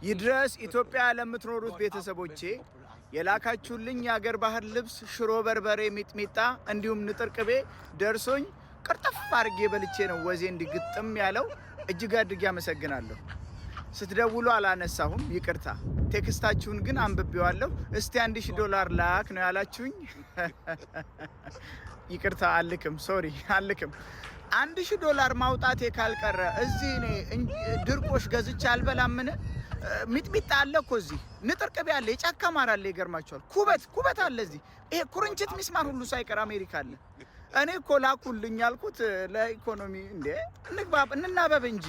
ይድረስ ኢትዮጵያ ለምትኖሩት ቤተሰቦቼ የላካችሁልኝ የአገር ባህል ልብስ ሽሮ በርበሬ ሚጥሚጣ እንዲሁም ንጥር ቅቤ ደርሶኝ ቅርጥፍ አድርጌ በልቼ ነው ወዜ እንዲግጥም ያለው። እጅግ አድርጌ አመሰግናለሁ። ስትደውሉ አላነሳሁም፣ ይቅርታ። ቴክስታችሁን ግን አንብቤዋለሁ። እስቲ $1000 ላክ ነው ያላችሁኝ። ይቅርታ አልክም፣ ሶሪ አልክም። $1000 ማውጣቴ ካልቀረ እዚህ እኔ ድርቆሽ ገዝቼ አልበላምን? ሚጥሚጣ አለ እኮ እዚህ፣ ንጥር ቅቤ አለ፣ የጫካ ማር አለ። ይገርማችኋል። ኩበት አለ እዚህ። ይሄ ኩርንችት ሚስማር ሁሉ ሳይቀር አሜሪካ አለ። እኔ እኮ ላኩልኝ ያልኩት ለኢኮኖሚ እንዴ እንግባብ እንናበብ እንጂ